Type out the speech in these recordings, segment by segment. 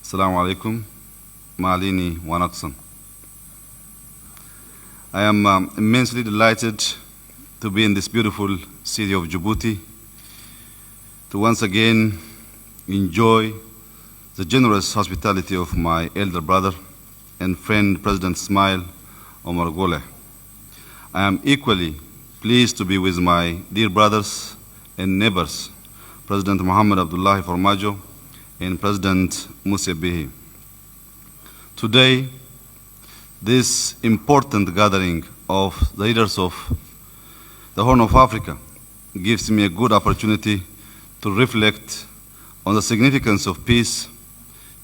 Assalamu alaikum. Ma'alini wa Naksan. I am immensely delighted to be in this beautiful city of Djibouti, to once again enjoy the generous hospitality of my elder brother and friend, President Ismail Omar Goleh. I am equally pleased to be with my dear brothers and neighbors, President Mohammed Abdullahi Farmajo and President Musa Bihi. Today, this important gathering of the leaders of the Horn of Africa gives me a good opportunity to reflect on the significance of peace,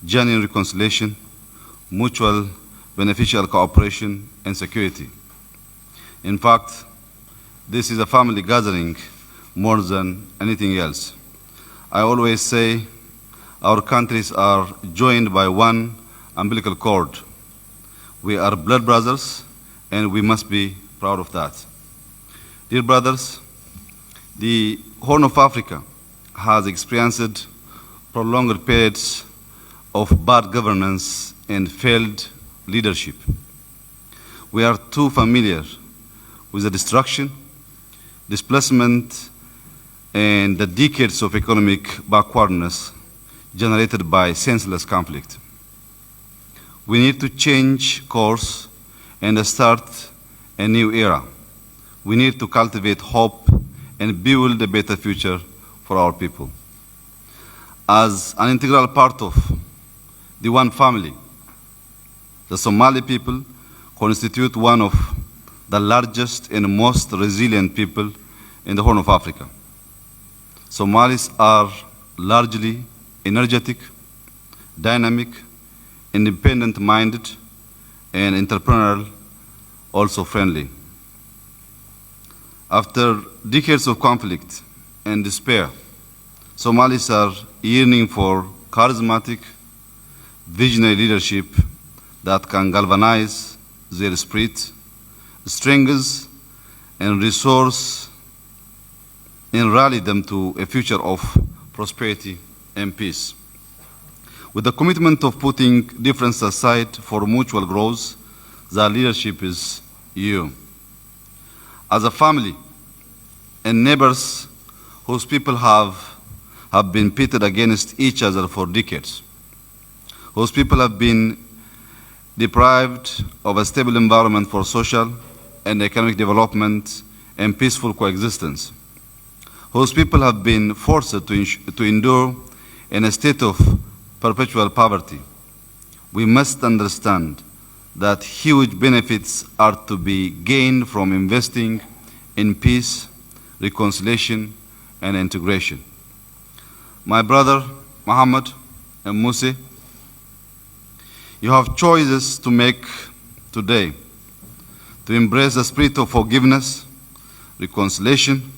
genuine reconciliation, mutual beneficial cooperation, and security. In fact, this is a family gathering more than anything else. I always say our countries are joined by one umbilical cord. We are blood brothers, and we must be proud of that. Dear brothers, the Horn of Africa has experienced prolonged periods of bad governance and failed leadership. We are too familiar with the destruction, displacement, and the decades of economic backwardness generated by senseless conflict. We need to change course and start a new era. We need to cultivate hope and build a better future for our people. As an integral part of the one family, the Somali people constitute one of the largest and most resilient people in the Horn of Africa. Somalis are largely energetic, dynamic, independent-minded, and entrepreneurial, also friendly. After decades of conflict and despair, Somalis are yearning for charismatic, visionary leadership that can galvanize their spirit, strengths, and resource, and rally them to a future of prosperity and peace. With the commitment of putting differences aside for mutual growth, the leadership is you. As a family and neighbors whose people have been pitted against each other for decades, whose people have been deprived of a stable environment for social and economic development and peaceful coexistence, whose people have been forced to endure in a state of perpetual poverty, we must understand that huge benefits are to be gained from investing in peace, reconciliation, and integration. My brother, Mohammed and Musa, you have choices to make today to embrace the spirit of forgiveness, reconciliation,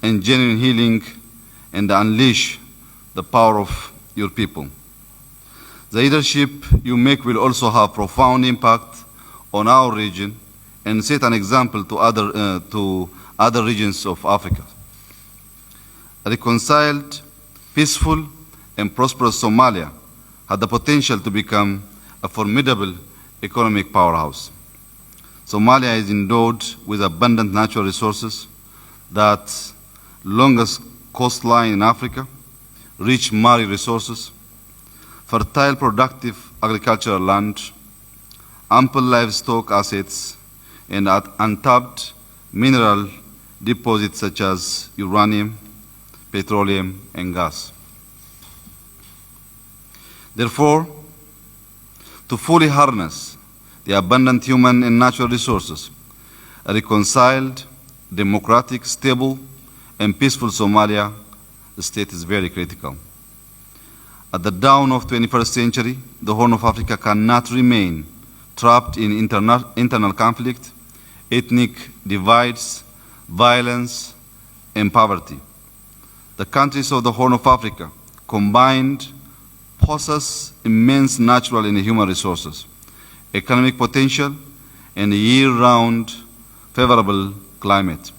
and genuine healing, and unleash the power of your people. The leadership you make will also have profound impact on our region and set an example to other regions of Africa. A reconciled, peaceful, and prosperous Somalia had the potential to become a formidable economic powerhouse. Somalia is endowed with abundant natural resources, that longest coastline in Africa, rich marine resources, fertile productive agricultural land, ample livestock assets, and untapped mineral deposits such as uranium, petroleum, and gas. Therefore, to fully harness the abundant human and natural resources, a reconciled, democratic, stable, and peaceful Somalia state is very critical. At the dawn of the 21st century, the Horn of Africa cannot remain trapped in internal conflict, ethnic divides, violence, and poverty. The countries of the Horn of Africa combined possess immense natural and human resources, economic potential, and a year-round favorable climate,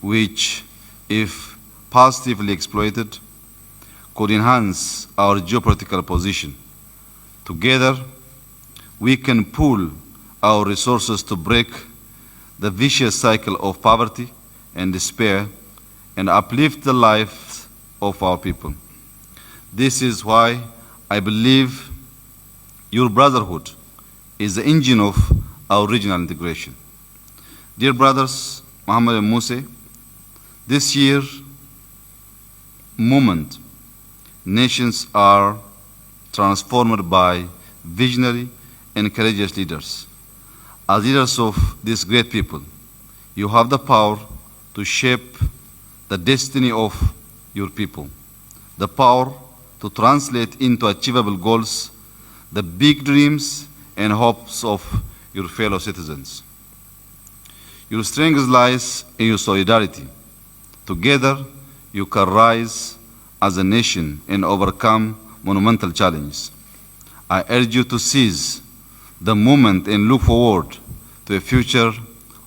which, if positively exploited, could enhance our geopolitical position, Together, we can pool our resources to break the vicious cycle of poverty and despair and uplift the lives of our people. This is why I believe your brotherhood is the engine of our regional integration. Dear brothers, Muhammad and Musa, this year moment, nations are transformed by visionary and courageous leaders. As leaders of this great people, you have the power to shape the destiny of your people, the power to translate into achievable goals the big dreams and hopes of your fellow citizens. Your strength lies in your solidarity. Together, you can rise as a nation and overcome monumental challenges. I urge you to seize the moment and look forward to a future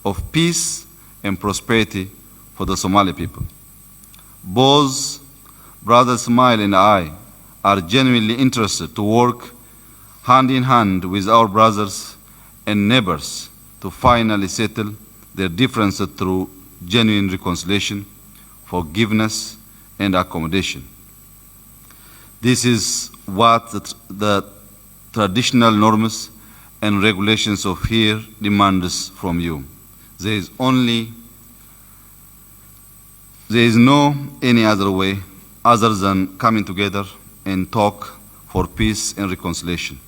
of peace and prosperity for the Somali people. Both Brother Ismail and I are genuinely interested to work hand in hand with our brothers and neighbors to finally settle their differences through genuine reconciliation, forgiveness, and accommodation. This is what the traditional norms and regulations of here demands from you. There is no any other way other than coming together and talk for peace and reconciliation.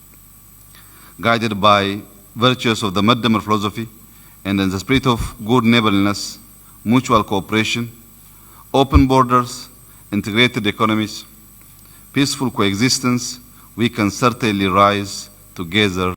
Guided by virtues of the Muddamar philosophy and in the spirit of good neighborliness, mutual cooperation, open borders, integrated economies, peaceful coexistence, we can certainly rise together